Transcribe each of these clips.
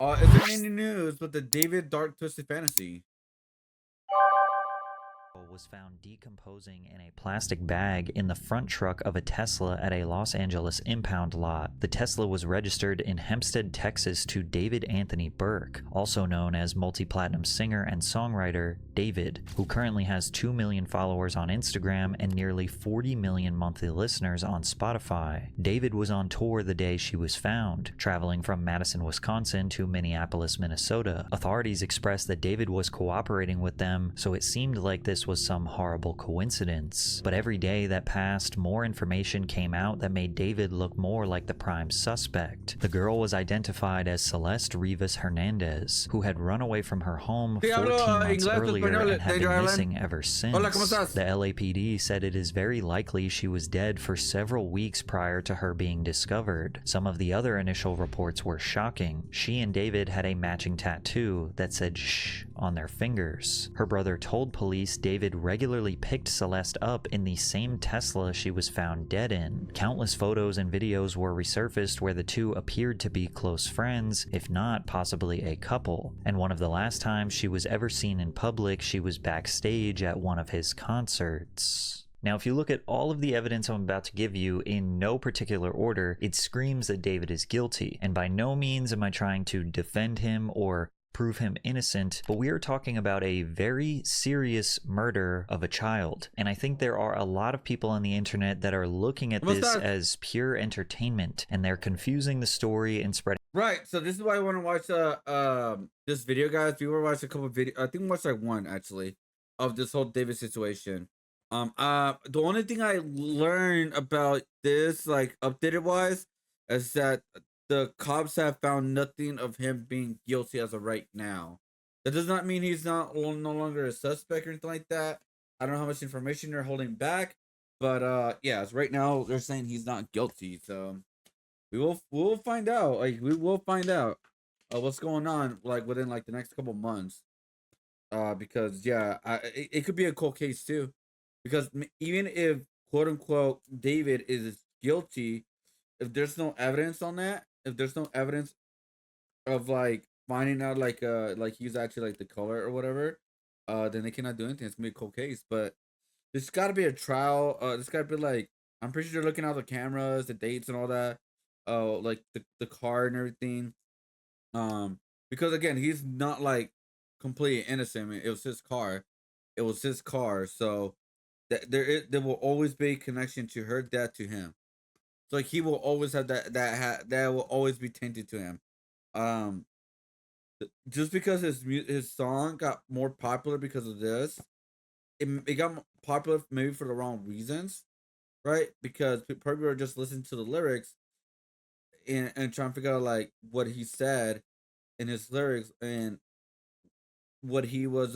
Is there any news with the David Dark Twisted Fantasy? Was found decomposing in a plastic bag in the front truck of a Tesla at a Los Angeles impound lot. The Tesla was registered in Hempstead, Texas to David Anthony Burke, also known as multi-platinum singer and songwriter David, who currently has 2 million followers on Instagram and nearly 40 million monthly listeners on Spotify. David was on tour the day she was found, traveling from Madison, Wisconsin to Minneapolis, Minnesota. Authorities expressed that David was cooperating with them, so it seemed like this was some horrible coincidence. But every day that passed, more information came out that made David look more like the prime suspect. The girl was identified as Celeste Rivas Hernandez, who had run away from her home 14 months earlier and had been missing ever since. Hola, ¿cómo estás? The LAPD said it is very likely she was dead for several weeks prior to her being discovered. Some of the other initial reports were shocking. She and David had a matching tattoo that said "shh" on their fingers. Her brother told police David regularly picked Celeste up in the same Tesla she was found dead in. Countless photos and videos were resurfaced where the two appeared to be close friends, if not possibly a couple. And one of the last times she was ever seen in public, she was backstage at one of his concerts. Now, if you look at all of the evidence I'm about to give you in no particular order, it screams that David is guilty. And by no means am I trying to defend him or prove him innocent, but we are talking about a very serious murder of a child. And I think there are a lot of people on the internet that are looking at this as pure entertainment, and they're confusing the story and spreading. Right, so this is why I want to watch this video, guys. If you want to watch a couple of videos, I think we watched like one actually of this whole David situation. The only thing I learned about this, like updated wise, is that the cops have found nothing of him being guilty as of right now. That does not mean he's no longer a suspect or anything like that. I don't know how much information they're holding back, but yeah, as right now they're saying he's not guilty. So we'll find out. Like we will find out what's going on like within like the next couple months. Because yeah, it could be a cold case too. Because even if quote unquote David is guilty, if there's no evidence on that, if there's no evidence of like finding out like he's actually like the color or whatever, then they cannot do anything. It's gonna be a cold case. But there's gotta be a trial. There's gotta be like, I'm pretty sure they're looking at the cameras, the dates and all that. Like the car and everything. Because again, he's not like completely innocent. I mean, it was his car. It was his car. So that there will always be a connection to her death to him. So like he will always have that will always be tainted to him. Um, just because his song got more popular because of this, it got popular maybe for the wrong reasons, right? Because people are just listening to the lyrics and trying to figure out like what he said in his lyrics and what he was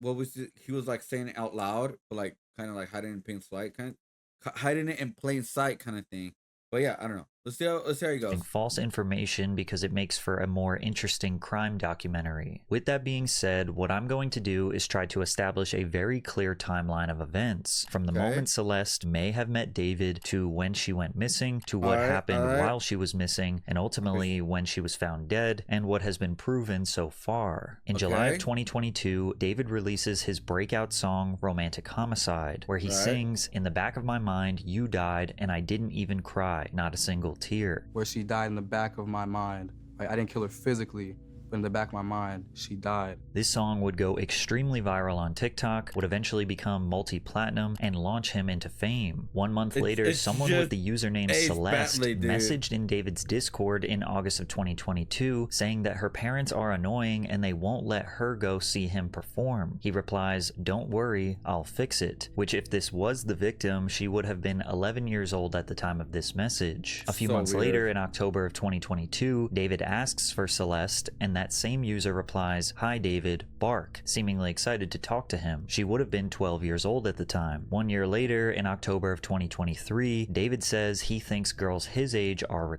what was he was like saying it out loud, but like kind of like hiding in plain sight, hiding it in plain sight kind of thing. But yeah, I don't know. Let's see how he goes. False information because it makes for a more interesting crime documentary. With that being said, what I'm going to do is try to establish a very clear timeline of events from the moment Celeste may have met David to when she went missing to what happened while she was missing and ultimately when she was found dead and what has been proven so far. In July of 2022, David releases his breakout song Romantic Homicide, where he sings, "In the back of my mind, you died and I didn't even cry, not a single tear." Where she died in the back of my mind. Like, I didn't kill her physically, but in the back of my mind, she died. This song would go extremely viral on TikTok, would eventually become multi-platinum, and launch him into fame. 1 month later, someone with the username Celeste messaged in David's Discord in August of 2022 saying that her parents are annoying and they won't let her go see him perform. He replies, "Don't worry, I'll fix it," which if this was the victim, she would have been 11 years old at the time of this message. A few months later, in October of 2022, David asks for Celeste, and that same user replies, "Hi David, bark," seemingly excited to talk to him. She would have been 12 years old at the time. 1 year later, in October of 2023, David says he thinks girls his age are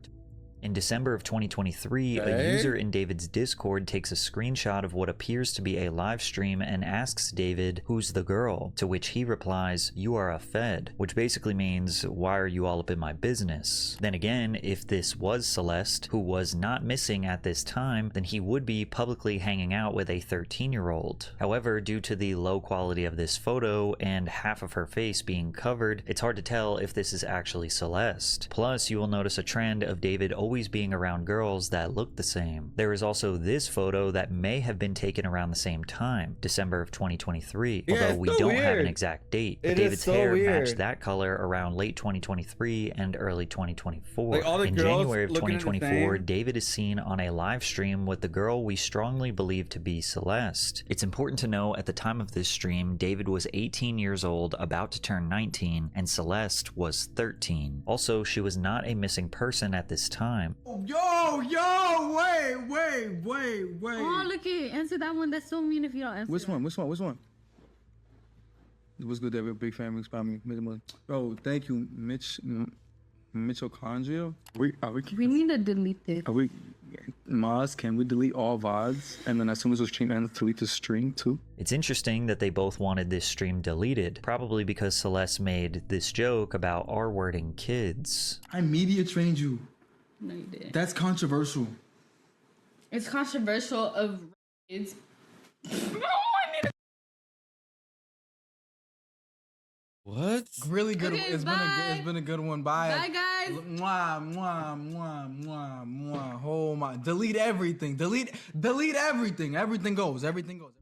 In December of 2023, a Okay. user in David's Discord takes a screenshot of what appears to be a live stream and asks David, "Who's the girl?" To which he replies, "You are a Fed," which basically means, "Why are you all up in my business?" Then again, if this was Celeste, who was not missing at this time, then he would be publicly hanging out with a 13-year-old. However, due to the low quality of this photo and half of her face being covered, it's hard to tell if this is actually Celeste. Plus, you will notice a trend of David always being around girls that look the same. There is also this photo that may have been taken around the same time, December of 2023, Yeah, although it's we so don't have an weird. exact date. But It is David's so hair weird. matched that color around late 2023 and early 2024. Like, all the In girls January of looking the 2024, same. David is seen on a live stream with the girl we strongly believe to be Celeste. It's important to know at the time of this stream, David was 18 years old, about to turn 19, and Celeste was 13. Also, she was not a missing person at this time. Wait. Oh, look at answer that one. That's so mean if you don't answer. Which that. one? What's good that we're big families by me? Bro, thank you, Mitochondria. We need to delete this. Maz, can we delete all VODs? And then as soon as the stream ends, delete the stream too? It's interesting that they both wanted this stream deleted, probably because Celeste made this joke about R-wording kids. I media trained you. No, you didn't. That's controversial. It's controversial of kids. What? Really good. Okay, It's been a good one. Bye. Bye, guys. Mwah. Oh my. Delete everything. Delete everything. Everything goes.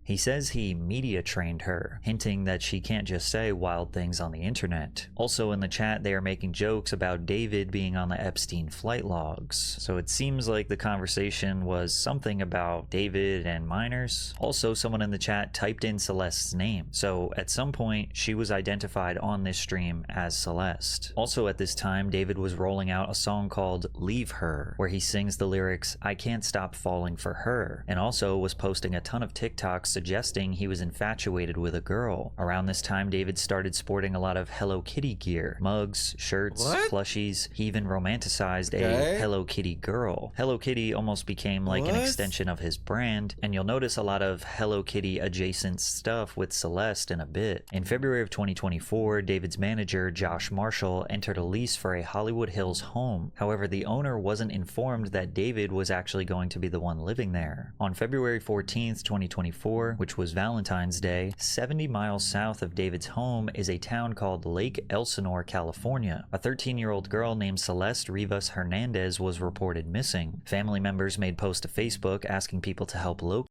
He says he media trained her, hinting that she can't just say wild things on the internet. Also in the chat, they are making jokes about David being on the Epstein flight logs. So it seems like the conversation was something about David and minors. Also, someone in the chat typed in Celeste's name. So at some point, she was identified on this stream as Celeste. Also at this time, David was rolling out a song called Leave Her, where he sings the lyrics, "I can't stop falling for her," and also was posting a ton of TikToks suggesting he was infatuated with a girl. Around this time, David started sporting a lot of Hello Kitty gear, mugs, shirts, plushies. He even romanticized a Hello Kitty girl. Hello Kitty almost became like an extension of his brand, and you'll notice a lot of Hello Kitty adjacent stuff with Celeste in a bit. In February of 2024, David's manager, Josh Marshall, entered a lease for a Hollywood Hills home. However, the owner wasn't informed that David was actually going to be the one living there. On February 14th, 2024, which was Valentine's Day, 70 miles south of David's home is a town called Lake Elsinore, California. A 13-year-old girl named Celeste Rivas Hernandez was reported missing. Family members made posts to Facebook asking people to help locate.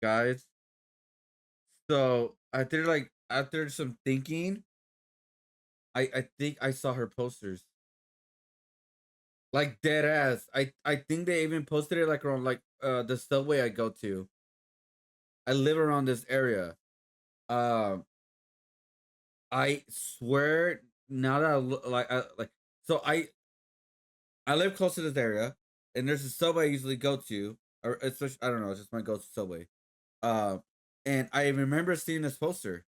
Guys, so after some thinking, I think I saw her posters, like dead ass. I think they even posted it like around like the subway I go to. I live around this area. I swear, now that I look so I live close to this area, and there's a subway I usually go to, or especially I don't know, it's just my go-to subway. And I remember seeing this poster,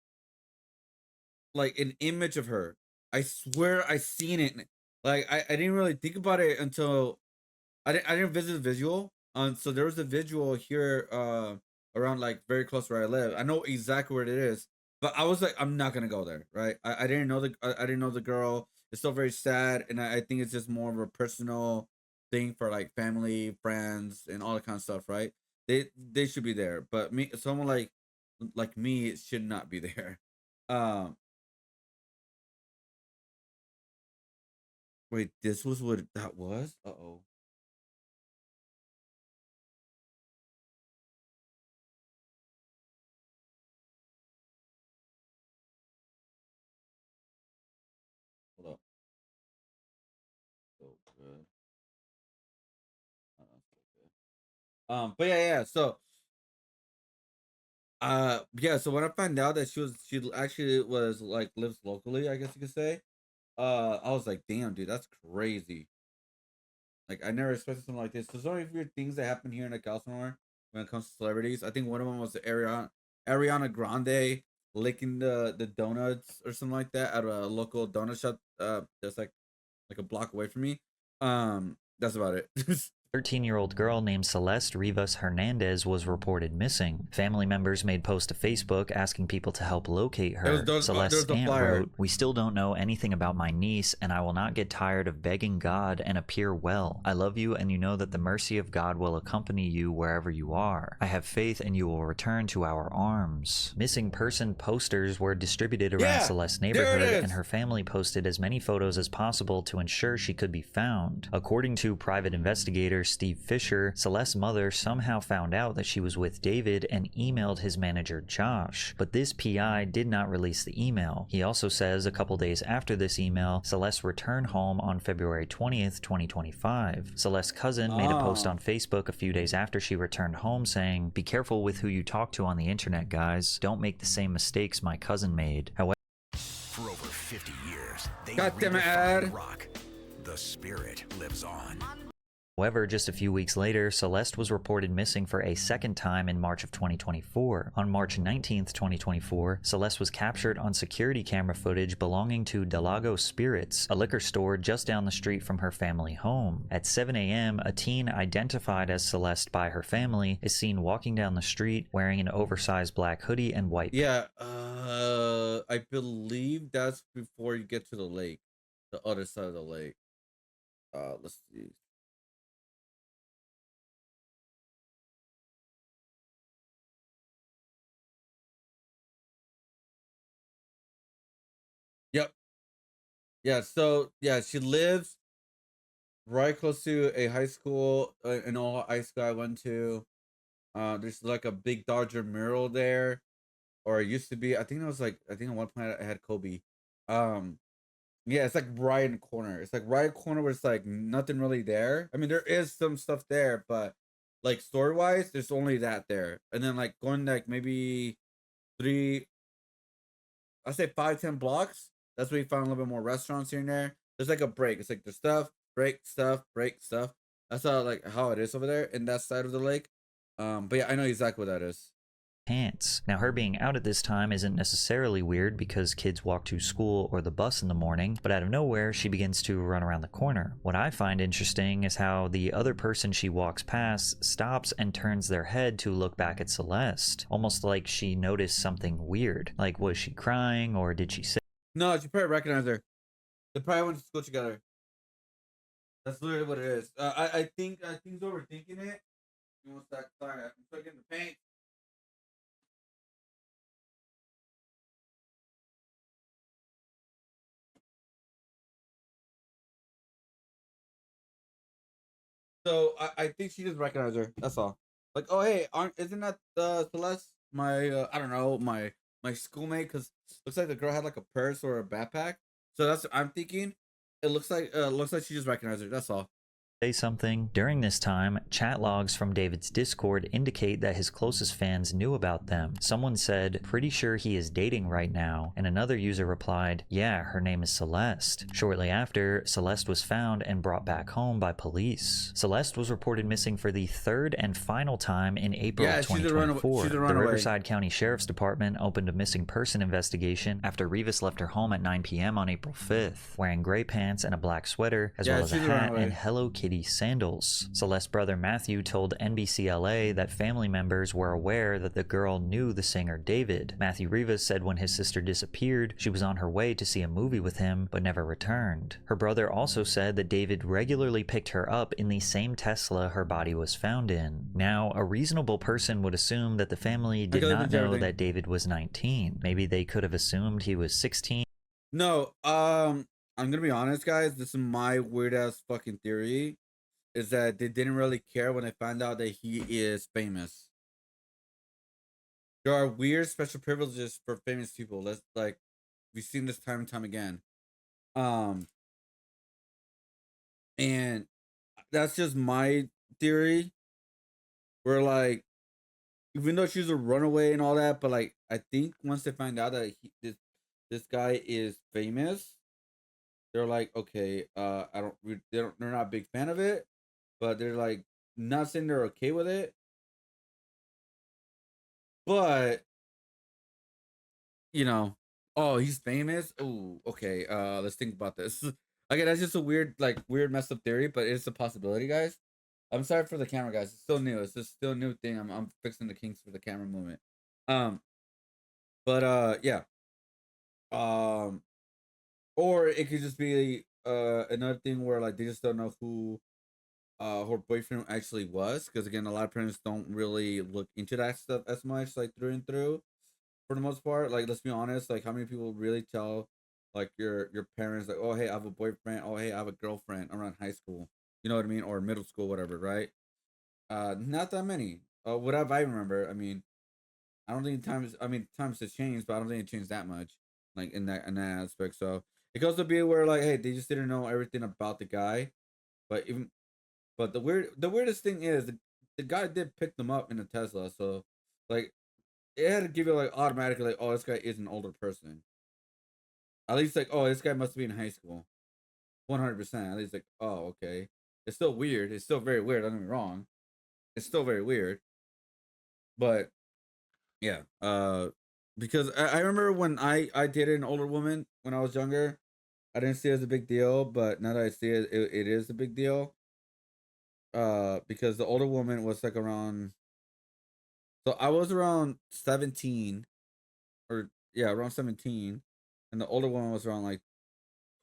like an image of her. I swear I seen it. Like I didn't really think about it until I didn't visit the visual. So there was a visual here around like very close where I live. I know exactly where it is, but I was like, I'm not gonna go there, right? I didn't know I didn't know the girl. It's still very sad, and I think it's just more of a personal thing for like family, friends, and all that kind of stuff, right? They should be there, but me, someone like me, it should not be there. Um, Wait, this was what that was? Uh-oh. Hold up. So good. So good. But yeah. So, yeah. So when I found out that she actually was like lives locally, I guess you could say. I was like, damn, dude, that's crazy. Like, I never expected something like this. There's only weird things that happen here in the Elsinore when it comes to celebrities. I think one of them was the Ariana Grande licking the donuts or something like that at a local donut shop. That's like a block away from me. That's about it. 13-year-old girl named Celeste Rivas Hernandez was reported missing. Family members made posts to Facebook asking people to help locate her. there Celeste's was the aunt flyer. wrote, "We still don't know anything about my niece, and I will not get tired of begging God and appear well. I love you, and you know that the mercy of God will accompany you wherever you are. I have faith, and you will return to our arms." Missing person posters were distributed around Yeah, Celeste's there it neighborhood, is. and her family posted as many photos as possible to ensure she could be found. According to private investigator Steve Fisher, Celeste's mother somehow found out that she was with David and emailed his manager Josh, but this PI did not release the email. He also says a couple days after this email, Celeste returned home on February 20th, 2025. Celeste's cousin made a post on Facebook a few days after she returned home saying, "Be careful with who you talk to on the internet, guys. Don't make the same mistakes my cousin made." However, for over 50 years, they God damn it, redefined Ed. rock. The spirit lives on. However, just a few weeks later, Celeste was reported missing for a second time in March of 2024. On March 19th, 2024, Celeste was captured on security camera footage belonging to Delago Spirits, a liquor store just down the street from her family home. At 7 a.m., a teen identified as Celeste by her family is seen walking down the street wearing an oversized black hoodie and white Yeah, I believe that's before you get to the lake, the other side of the lake. Let's see. Yep. Yeah. So yeah, she lives right close to a high school, an all high school I went to. There's like a big Dodger mural there, or it used to be. I think it was like I think at one point I had Kobe. Um, yeah, it's like right in the corner. It's like right corner where it's like nothing really there. I mean, there is some stuff there, but like story wise, there's only that there. And then like going like maybe three, I say 5, 10 blocks. That's where you find a little bit more restaurants here and there. There's like a break. It's like there's stuff, break, stuff, break, stuff. That's how it is over there in that side of the lake. But yeah, I know exactly what that is. pants. Now, her being out at this time isn't necessarily weird because kids walk to school or the bus in the morning, but out of nowhere, she begins to run around the corner. What I find interesting is how the other person she walks past stops and turns their head to look back at Celeste, almost like she noticed something weird. Like, was she crying or did she say? No, you probably recognize her. They probably went to school together. That's literally what it is. I think he's overthinking it. He wants that. Sorry, I'm still getting the paint. So I think she just recognized her. That's all. Like, oh hey, isn't that Celeste? My I don't know, my schoolmate, because looks like the girl had like a purse or a backpack. So that's what I'm thinking. It looks like she just recognized her. That's all. Something. During this time, chat logs from David's Discord indicate that his closest fans knew about them. Someone said, "Pretty sure he is dating right now," and another user replied, "Yeah, her name is Celeste." Shortly after, Celeste was found and brought back home by police. Celeste was reported missing for the third and final time in April of 2024. The Riverside County Sheriff's Department opened a missing person investigation after Rivas left her home at 9 p.m. on April 5th, wearing gray pants and a black sweater, as well as a hat and Hello Kitty sandals. Celeste's brother Matthew told NBCLA that family members were aware that the girl knew the singer David. Matthew Rivas said when his sister disappeared, she was on her way to see a movie with him, but never returned. Her brother also said that David regularly picked her up in the same Tesla her body was found in. Now, a reasonable person would assume that the family did not know that David was 19. Maybe they could have assumed he was 16. No, I'm gonna be honest, guys. This is my weird ass fucking theory. Is that they didn't really care when they found out that he is famous. There are weird special privileges for famous people. Let's like we've seen this time and time again. And that's just my theory. Where like even though she's a runaway and all that, but like I think once they find out that this guy is famous, they're like, okay, they're not a big fan of it, but they're like not saying they're okay with it. But you know, oh, he's famous. Oh, okay. Let's think about this. Again, that's just a weird, messed up theory, but it's a possibility, guys. I'm sorry for the camera, guys. It's still new. It's just still a new thing. I'm fixing the kinks for the camera movement. But yeah. Or it could just be another thing where like they just don't know who her boyfriend actually was, because again, a lot of parents don't really look into that stuff as much, like through and through, for the most part. Like, let's be honest, like how many people really tell like your parents like, oh hey, I have a boyfriend, oh hey, I have a girlfriend around high school, you know what I mean, or middle school, whatever, right? Not that many. Whatever I remember. I mean, I don't think times have changed, but I don't think it changed that much, like in that aspect. So it goes to be where like, hey, they just didn't know everything about the guy. But the weirdest thing is the guy did pick them up in a Tesla, so like it had to give you like automatically like, oh, this guy is an older person. At least like, oh, this guy must be in high school. 100%. At least like, oh, okay. It's still weird. It's still very weird. Don't get me wrong. It's still very weird. But yeah, because I remember when I dated an older woman when I was younger, I didn't see it as a big deal, but now that I see it, it is a big deal. Because the older woman was like around, so I was around 17, or yeah, around 17, and the older woman was around like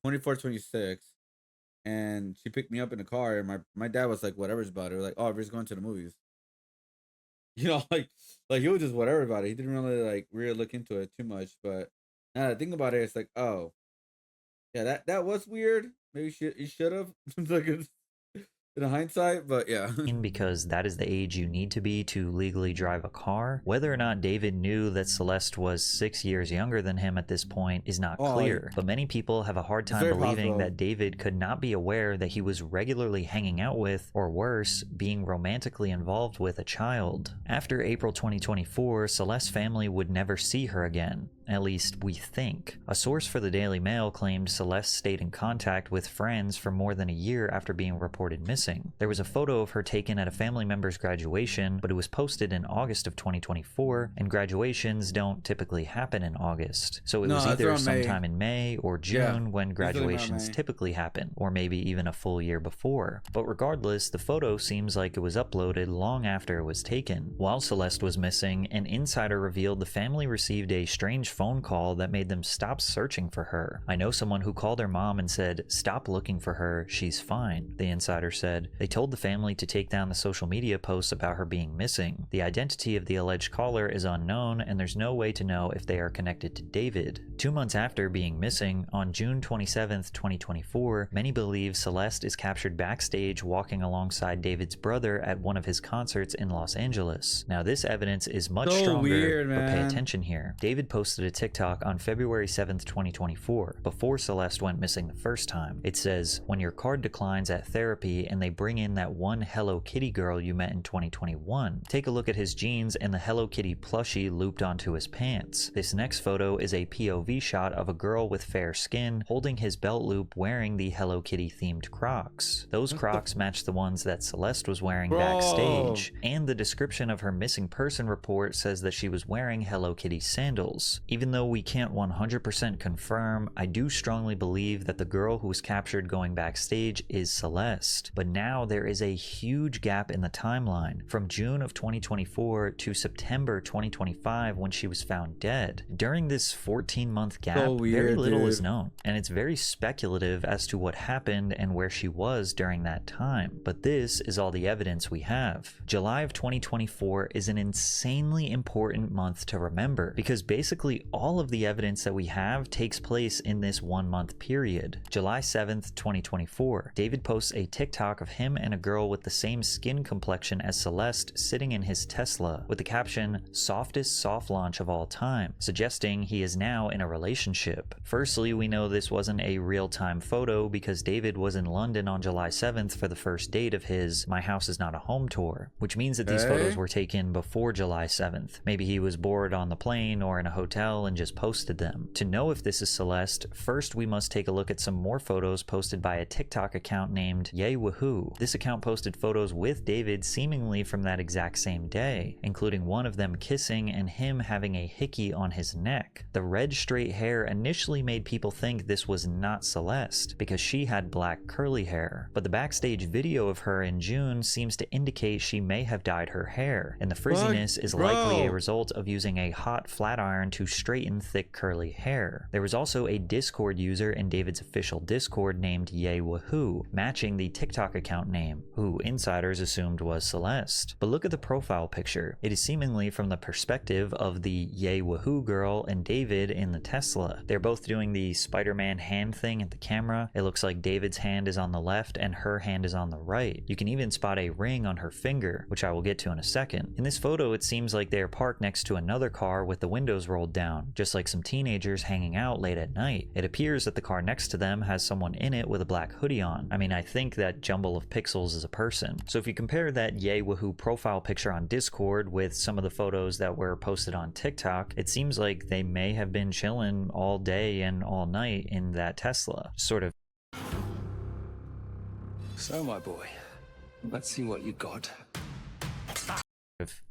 24, 26, and she picked me up in the car, and my dad was like, whatever's about it. We're like, oh, we're just going to the movies. You know, like he was just whatever about it. He didn't really look into it too much. But now that I think about it, it's like, oh, yeah, that was weird. Maybe you should have like in hindsight, but yeah. Because that is the age you need to be to legally drive a car. Whether or not David knew that Celeste was 6 years younger than him at this point is not clear, but many people have a hard time believing that David could not be aware that he was regularly hanging out with, or worse, being romantically involved with a child. After April 2024, Celeste's family would never see her again. At least, we think. A source for the Daily Mail claimed Celeste stayed in contact with friends for more than a year after being reported missing. There was a photo of her taken at a family member's graduation, but it was posted in August of 2024, and graduations don't typically happen in August. So it was either sometime in May or June when graduations typically happen, or maybe even a full year before. But regardless, the photo seems like it was uploaded long after it was taken. While Celeste was missing, an insider revealed the family received a strange phone call that made them stop searching for her. I know someone who called her mom and said, "Stop looking for her, she's fine," the insider said. They told the family to take down the social media posts about her being missing. The identity of the alleged caller is unknown, and there's no way to know if they are connected to David. 2 months after being missing, on June 27th, 2024, many believe Celeste is captured backstage walking alongside David's brother at one of his concerts in Los Angeles. Now, this evidence is much stronger, but pay attention here. David posted a TikTok on February 7th, 2024, before Celeste went missing the first time. It says, "When your card declines at therapy and they bring in that one Hello Kitty girl you met in 2021, take a look at his jeans and the Hello Kitty plushie looped onto his pants. This next photo is a POV shot of a girl with fair skin holding his belt loop wearing the Hello Kitty themed Crocs. Those Crocs match the ones that Celeste was wearing backstage, and the description of her missing person report says that she was wearing Hello Kitty sandals. Even though we can't 100% confirm, I do strongly believe that the girl who was captured going backstage is Celeste. But now there is a huge gap in the timeline, from June of 2024 to September 2025 when she was found dead. During this 14-month gap, very little is known, and it's very speculative as to what happened and where she was during that time. But this is all the evidence we have. July of 2024 is an insanely important month to remember, because basically all of the evidence that we have takes place in this 1 month period. July 7th, 2024, David posts a TikTok of him and a girl with the same skin complexion as Celeste sitting in his Tesla, with the caption, "Softest soft launch of all time," suggesting he is now in a relationship. Firstly, we know this wasn't a real-time photo because David was in London on July 7th for the first date of his My House Is Not a Home tour, which means that these photos were taken before July 7th. Maybe he was bored on the plane or in a hotel tell and just posted them. To know if this is Celeste, first we must take a look at some more photos posted by a TikTok account named Yay Woohoo. This account posted photos with David seemingly from that exact same day, including one of them kissing and him having a hickey on his neck. The red straight hair initially made people think this was not Celeste because she had black curly hair, but the backstage video of her in June seems to indicate she may have dyed her hair, and the frizziness is likely a result of using a hot flat iron to straighten thick curly hair. There was also a Discord user in David's official Discord named Yay Woohoo, matching the TikTok account name, who insiders assumed was Celeste. But look at the profile picture. It is seemingly from the perspective of the Yay Woohoo girl and David in the Tesla. They're both doing the Spider-Man hand thing at the camera. It looks like David's hand is on the left and her hand is on the right. You can even spot a ring on her finger, which I will get to in a second. In this photo, it seems like they are parked next to another car with the windows rolled down, just like some teenagers hanging out late at night. It appears that the car next to them has someone in it with a black hoodie on. I mean, I think that jumble of pixels is a person. So if you compare that Yay Woohoo profile picture on Discord with some of the photos that were posted on TikTok, it seems like they may have been chilling all day and all night in that Tesla. Sort of. So, my boy, let's see what you got.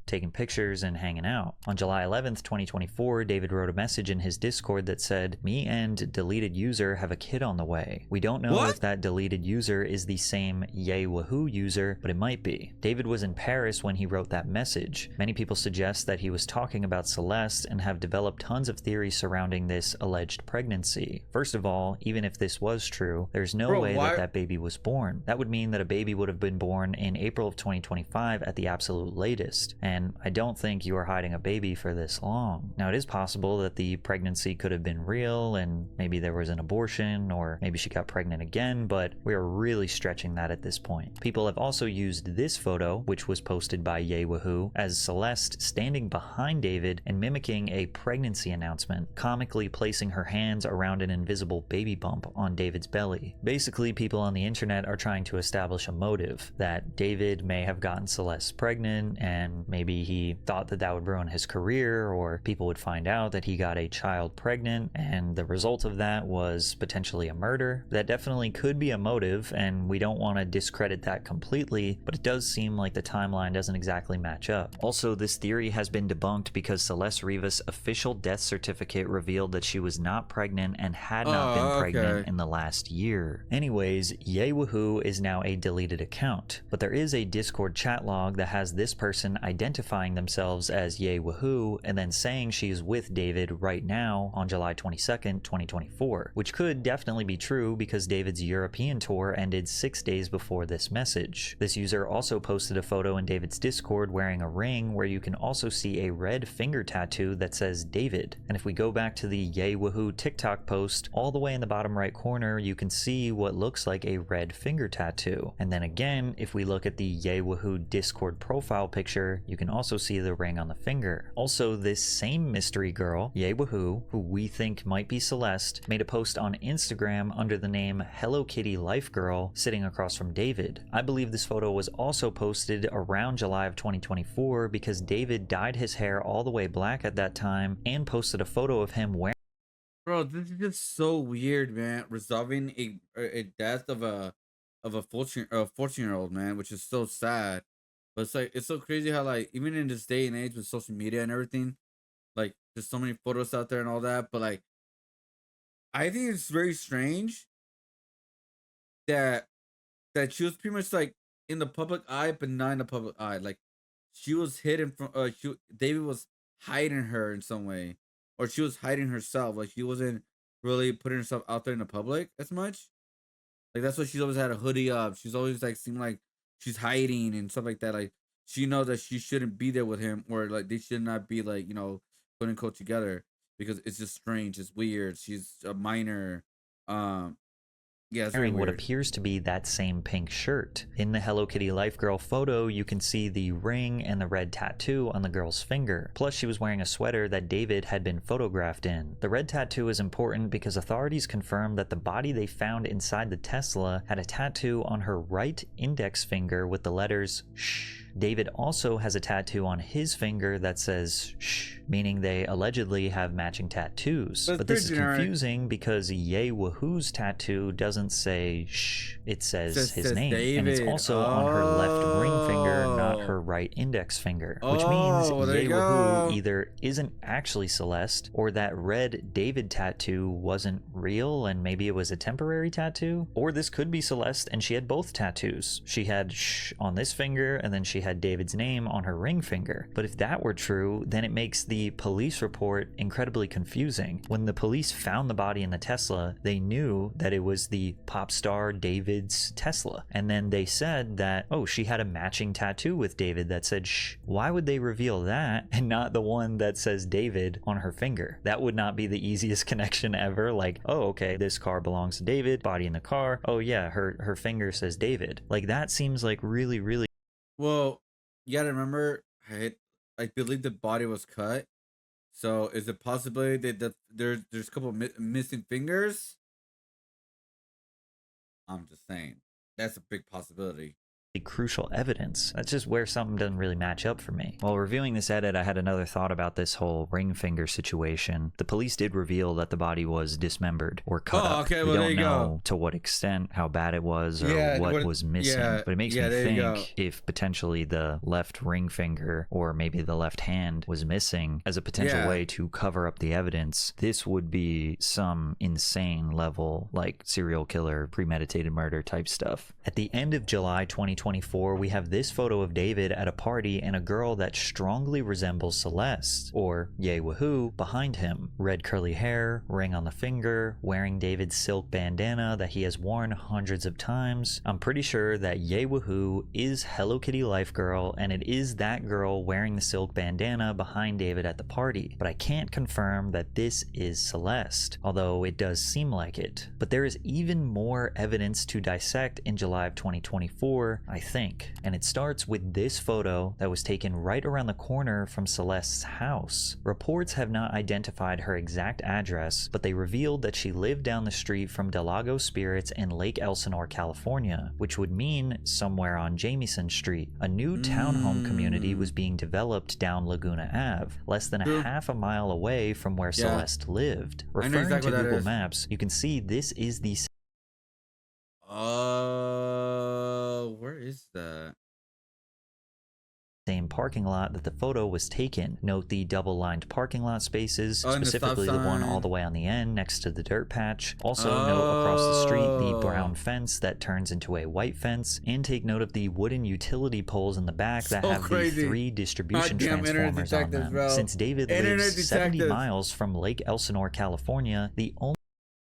Taking pictures and hanging out. On July 11th, 2024, David wrote a message in his Discord that said, "Me and deleted user have a kid on the way. We don't know if that deleted user is the same Yay Woohoo user, but it might be." David was in Paris when he wrote that message. Many people suggest that he was talking about Celeste and have developed tons of theories surrounding this alleged pregnancy. First of all, even if this was true, there's no way that that baby was born. That would mean that a baby would have been born in April of 2025 at the absolute latest. And I don't think you are hiding a baby for this long. Now, it is possible that the pregnancy could have been real and maybe there was an abortion or maybe she got pregnant again, but we are really stretching that at this point. People have also used this photo, which was posted by Yay Woohoo, as Celeste standing behind David and mimicking a pregnancy announcement, comically placing her hands around an invisible baby bump on David's belly. Basically, people on the internet are trying to establish a motive, that David may have gotten Celeste pregnant and maybe he thought that that would ruin his career, or people would find out that he got a child pregnant and the result of that was potentially a murder. That definitely could be a motive, and we don't want to discredit that completely, but it does seem like the timeline doesn't exactly match up. Also, this theory has been debunked because Celeste Rivas' official death certificate revealed that she was not pregnant and had not been pregnant in the last year. Anyways, Yay Woohoo is now a deleted account, but there is a Discord chat log that has this person identifying themselves as Yay Woohoo and then saying she is with David right now on July 22nd, 2024, which could definitely be true because David's European tour ended 6 days before this message. This user also posted a photo in David's Discord wearing a ring where you can also see a red finger tattoo that says David. And if we go back to the Yay Woohoo TikTok post, all the way in the bottom right corner you can see what looks like a red finger tattoo. And then again, if we look at the Yay Woohoo Discord profile picture, you can also see the ring on the finger. Also, this same mystery girl, Yay Woohoo, who we think might be Celeste, made a post on Instagram under the name Hello Kitty Life Girl sitting across from David. I believe this photo was also posted around July of 2024 because David dyed his hair all the way black at that time and posted a photo of him wearing. Bro, this is just so weird, man. Resolving a death of a 14-year-old, man, which is so sad. But it's like, it's so crazy how, like, even in this day and age with social media and everything, like, there's so many photos out there and all that. But, like, I think it's very strange that she was pretty much, like, in the public eye, but not in the public eye. Like, she was hidden from, David was hiding her in some way. Or she was hiding herself. Like, she wasn't really putting herself out there in the public as much. Like, that's why she's always had a hoodie up. She's always, like, seemed like she's hiding and stuff like that. Like, she knows that she shouldn't be there with him, or like they should not be, like, you know, quote unquote together, because it's just strange. It's weird. She's a minor. Yeah, it's wearing what appears to be that same pink shirt. In the Hello Kitty Life Girl photo, you can see the ring and the red tattoo on the girl's finger. Plus, she was wearing a sweater that David had been photographed in. The red tattoo is important because authorities confirmed that the body they found inside the Tesla had a tattoo on her right index finger with the letters SH. David also has a tattoo on his finger that says shh, meaning they allegedly have matching tattoos. That's But this is pretty generic. confusing because Ye Woohoo's tattoo doesn't say shh, it says his says name. And it's David. also on her left ring finger, not Oh. her right index finger. Which Oh, means there Ye you Woohoo go. either isn't actually Celeste, or that red David tattoo wasn't real and maybe it was a temporary tattoo. Or this could be Celeste and she had both tattoos. She had shh on this finger and then she had David's name on her ring finger. But if that were true, then it makes the police report incredibly confusing. When the police found the body in the Tesla, they knew that it was the pop star David's Tesla. And then they said that, oh, she had a matching tattoo with David that said shh. Why would they reveal that and not the one that says David on her finger? That would not be the easiest connection ever. Like, oh, okay, this car belongs to David, body in the car. Oh yeah, her finger says David. Like, that seems like really Well, you gotta remember, I believe the body was cut. So is it possibility that there's a couple of missing fingers? I'm just saying, that's a big possibility. crucial evidence. That's just where something doesn't really match up for me. While reviewing this edit, I had another thought about this whole ring finger situation. The police did reveal that the body was dismembered or cut up. Okay, we well, there don't you know go. to what extent, how bad it was, or Yeah, what was missing. yeah, but it makes yeah, me there you go. think if potentially the left ring finger or maybe the left hand was missing as a potential Yeah. way to cover up the evidence, this would be some insane level, like serial killer, premeditated murder type stuff. At the end of July 2024, we have this photo of David at a party and a girl that strongly resembles Celeste, or Ye Woohoo, behind him. Red curly hair, ring on the finger, wearing David's silk bandana that he has worn hundreds of times. I'm pretty sure that Ye Woohoo is Hello Kitty Life Girl, and it is that girl wearing the silk bandana behind David at the party. But I can't confirm that this is Celeste, although it does seem like it. But there is even more evidence to dissect in July of 2024, I think. And it starts with this photo that was taken right around the corner from Celeste's house. Reports have not identified her exact address, but they revealed that she lived down the street from Delago Spirits in Lake Elsinore, California, which would mean somewhere on Jamieson Street. A new townhome community was being developed down Laguna Ave, less than a half a mile away from where Celeste lived. I know Referring exactly to what that Google is. Maps, you can see this is the Where is that? same parking lot that the photo was taken. Note the double-lined parking lot spaces, Oh, and the stop specifically the one sign. all the way on the end next to the dirt patch. Also note across the street the brown fence that turns into a white fence, and take note of the wooden utility poles in the back that So have crazy. the 3 distribution Goddamn internet transformers on detectives, them. bro. Since David Internet lives 70 detectives. miles from Lake Elsinore, California, the only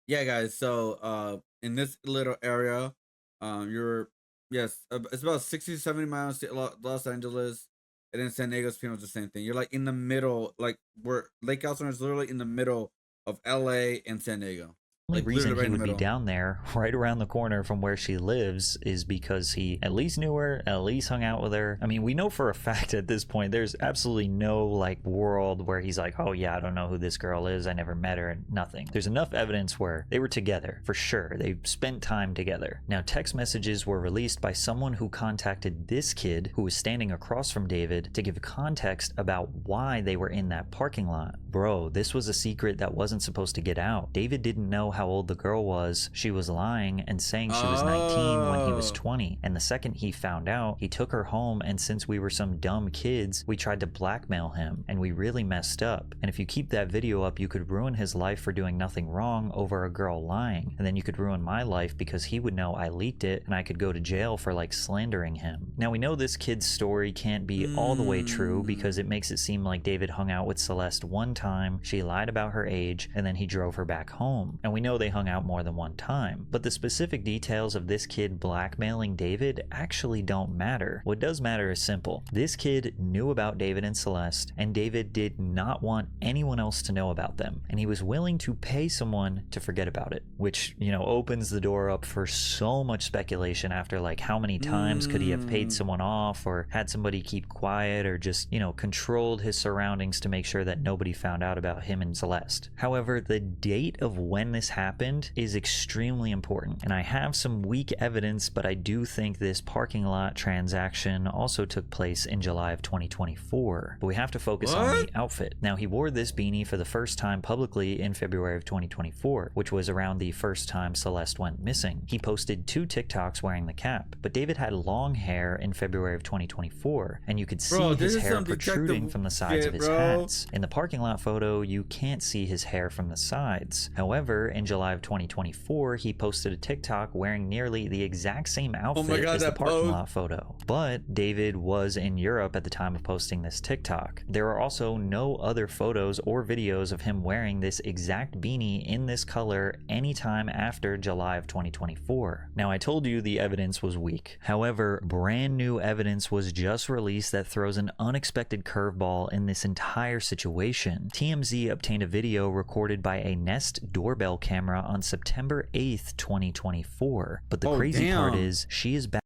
Yeah, guys. So, in this little area, it's about 60 to 70 miles to Los Angeles, and then San Diego's pretty much the same thing. You're like in the middle, like where Lake Elsinore is literally in the middle of LA and San Diego. only Like, reason literally right he in the would be middle. down there right around the corner from where she lives is because he at least knew her, at least hung out with her. I mean, we know for a fact at this point there's absolutely no like world where he's like, oh yeah, I don't know who this girl is, I never met her, and nothing. There's enough evidence where they were together for sure. They spent time together. Now, text messages were released by someone who contacted this kid who was standing across from David to give context about why they were in that parking lot. Bro, this was a secret that wasn't supposed to get out. David didn't know how old the girl was. She was lying and saying she was 19 when he was 20. And the second he found out, he took her home, and since we were some dumb kids, we tried to blackmail him, and we really messed up. And if you keep that video up, you could ruin his life for doing nothing wrong over a girl lying. And then you could ruin my life because he would know I leaked it, and I could go to jail for like slandering him. Now, we know this kid's story can't be all the way true because it makes it seem like David hung out with Celeste one time, she lied about her age, and then he drove her back home. And we know they hung out more than one time. But the specific details of this kid blackmailing David actually don't matter. What does matter is simple. This kid knew about David and Celeste, and David did not want anyone else to know about them. And he was willing to pay someone to forget about it, which, you know, opens the door up for so much speculation after like how many times could he have paid someone off or had somebody keep quiet or just, you know, controlled his surroundings to make sure that nobody found out about him and Celeste. However, the date of when this happened is extremely important, and I have some weak evidence, but I do think this parking lot transaction also took place in July of 2024. But we have to focus on the outfit. Now, he wore this beanie for the first time publicly in February of 2024, which was around the first time Celeste went missing. He posted 2 TikToks wearing the cap, but David had long hair in February of 2024, and you could see his hair protruding from the sides of his hats. In the parking lot photo, you can't see his hair from the sides. However, in July of 2024, he posted a TikTok wearing nearly the exact same outfit as the parking lot photo. But David was in Europe at the time of posting this TikTok. There are also no other photos or videos of him wearing this exact beanie in this color anytime after July of 2024. Now, I told you the evidence was weak. However, brand new evidence was just released that throws an unexpected curveball in this entire situation. TMZ obtained a video recorded by a Nest doorbell camera on September 8th, 2024. But the crazy part is, she is back.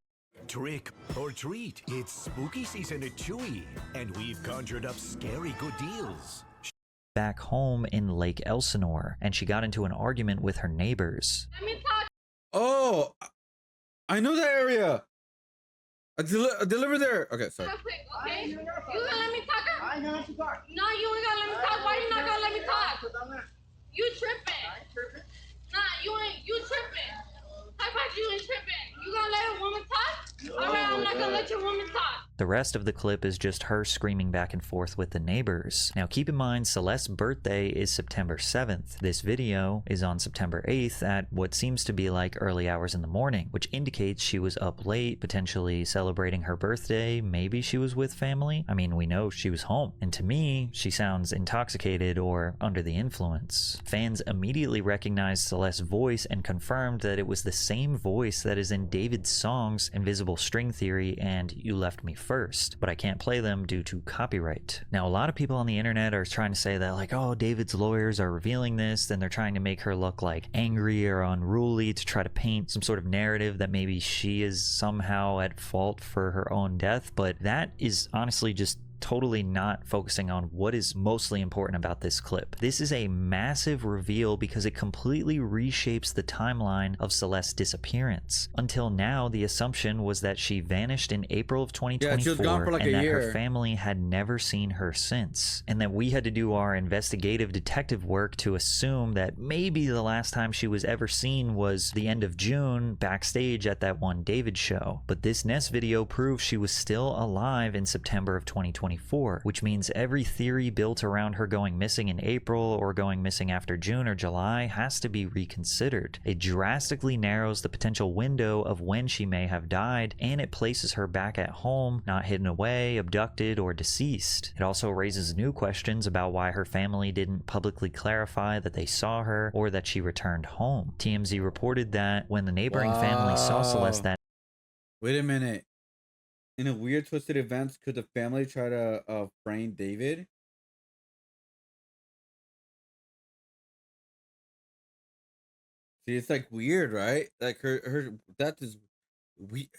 Trick or treat. It's spooky season at Chewy, and we've conjured up scary good deals. Back home in Lake Elsinore, and she got into an argument with her neighbors. Oh, I know that area. I deliver there. Okay, sorry. Okay, you gonna let me talk? I ain't gonna let you talk. No, you ain't gonna let me talk. Why you not gonna let me talk? You tripping? I ain't tripping. Nah, you tripping. How about you ain't tripping? You gonna let a woman talk? All right, I'm not gonna let your woman talk. The rest of the clip is just her screaming back and forth with the neighbors. Now, keep in mind, Celeste's birthday is September 7th. This video is on September 8th at what seems to be like early hours in the morning, which indicates she was up late, potentially celebrating her birthday. Maybe she was with family. I mean, we know she was home. And to me, she sounds intoxicated or under the influence. Fans immediately recognized Celeste's voice and confirmed that it was the same voice that is in David's songs Invisible String Theory and You Left Me First, but I can't play them due to copyright. Now, a lot of people on the internet are trying to say that, like, oh, David's lawyers are revealing this, then they're trying to make her look like angry or unruly to try to paint some sort of narrative that maybe she is somehow at fault for her own death, but that is honestly just totally not focusing on what is mostly important about this clip. This is a massive reveal because it completely reshapes the timeline of Celeste's disappearance. Until now, the assumption was that she vanished in April of 2024 and that her family had never seen her since, and that we had to do our investigative detective work to assume that maybe the last time she was ever seen was the end of June backstage at that one David show. But this Nest video proves she was still alive in September of 2024, which means every theory built around her going missing in April or going missing after June or July has to be reconsidered. It drastically narrows the potential window of when she may have died, and it places her back at home, not hidden away, abducted, or deceased. It also raises new questions about why her family didn't publicly clarify that they saw her or that she returned home. TMZ reported that when the neighboring family saw Celeste that— Wait a minute. In a weird twisted event, could the family try to frame David? See, it's like weird, right? Like her death is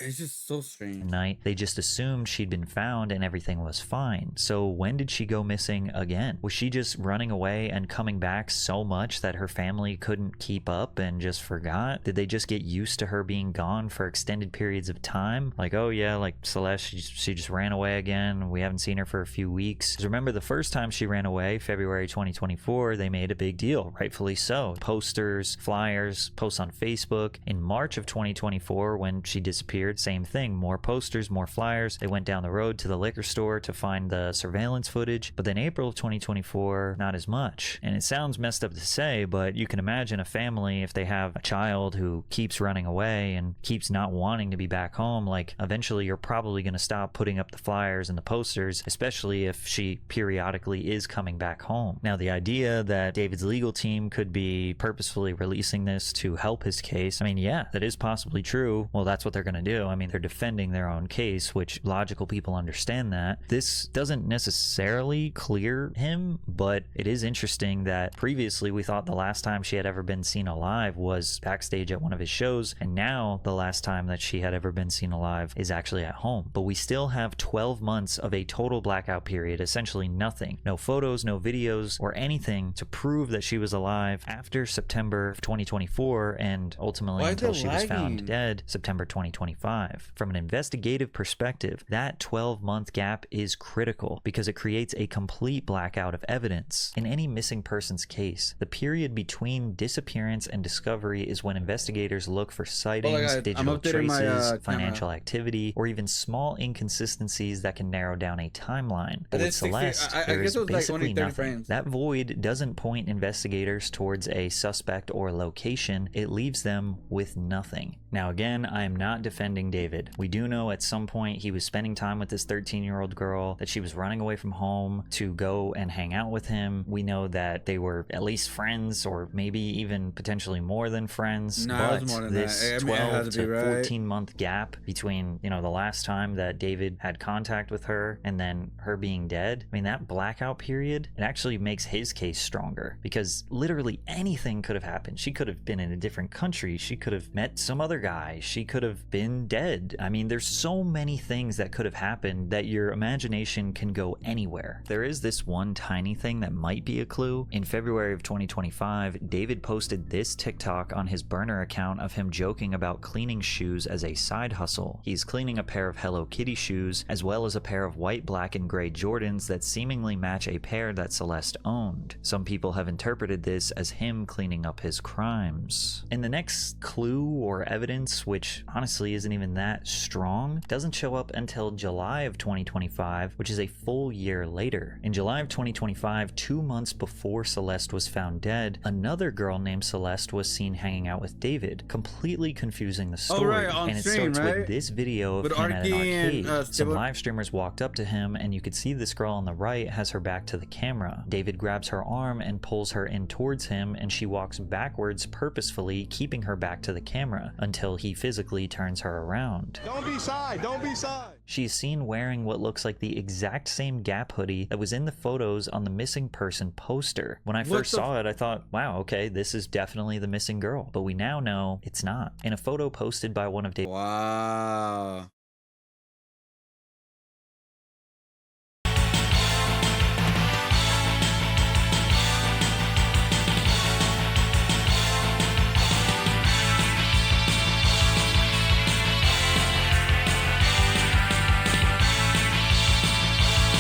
it's just so strange. Night, they just assumed she'd been found and everything was fine. So when did she go missing again? Was she just running away and coming back so much that her family couldn't keep up and just forgot? Did they just get used to her being gone for extended periods of time? Like, oh yeah, like Celeste, she just ran away again. We haven't seen her for a few weeks. 'Cause remember the first time she ran away, February 2024, they made a big deal, rightfully so. Posters, flyers, posts on Facebook. In March of 2024, when she disappeared, same thing, more posters, more flyers. They went down the road to the liquor store to find the surveillance footage. But then April of 2024, not as much. And it sounds messed up to say, but you can imagine a family, if they have a child who keeps running away and keeps not wanting to be back home, like eventually you're probably going to stop putting up the flyers and the posters, especially if she periodically is coming back home. Now, the idea that David's legal team could be purposefully releasing this to help his case, I mean, yeah, that is possibly true. Well, that's what they're going to do. I mean, they're defending their own case, which logical people understand that. This doesn't necessarily clear him, but it is interesting that previously we thought the last time she had ever been seen alive was backstage at one of his shows, and now the last time that she had ever been seen alive is actually at home. But we still have 12 months of a total blackout period, essentially nothing. No photos, no videos, or anything to prove that she was alive after September of 2024 and ultimately until she was found dead September 2025. From an investigative perspective, that 12-month gap is critical because it creates a complete blackout of evidence. In any missing persons case, the period between disappearance and discovery is when investigators look for sightings, digital traces, financial activity, or even small inconsistencies that can narrow down a timeline. But with Celeste, there is basically nothing. That void doesn't point investigators towards a suspect or location, it leaves them with nothing. Now again, I am not defending David. We do know at some point he was spending time with this 13-year-old girl, that she was running away from home to go and hang out with him. We know that they were at least friends, or maybe even potentially more than friends. No, but it was more than this that. 12 to 14-month gap between, you know, the last time that David had contact with her and then her being dead, I mean, that blackout period, it actually makes his case stronger because literally anything could have happened. She could have been in a different country. She could have met some other guy. She could have been dead. I mean, there's so many things that could have happened that your imagination can go anywhere. There is this one tiny thing that might be a clue. In February of 2025, David posted this TikTok on his burner account of him joking about cleaning shoes as a side hustle. He's cleaning a pair of Hello Kitty shoes as well as a pair of white, black, and gray Jordans that seemingly match a pair that Celeste owned. Some people have interpreted this as him cleaning up his crimes. And the next clue or evidence, which honestly isn't even that strong, doesn't show up until July of 2025, which is a full year later. In July of 2025, 2 months before Celeste was found dead, another girl named Celeste was seen hanging out with David, completely confusing the story. And it starts with this video of him at an arcade. Some live streamers walked up to him, and you could see this girl on the right has her back to the camera. David grabs her arm and pulls her in towards him, and she walks backwards purposefully, keeping her back to the camera until he physically turns her around. Don't be shy, don't be shy. She's seen wearing what looks like the exact same Gap hoodie that was in the photos on the missing person poster. When I first saw it, I thought, wow, okay, this is definitely the missing girl. But we now know it's not. In a photo posted by one of David's... Wow.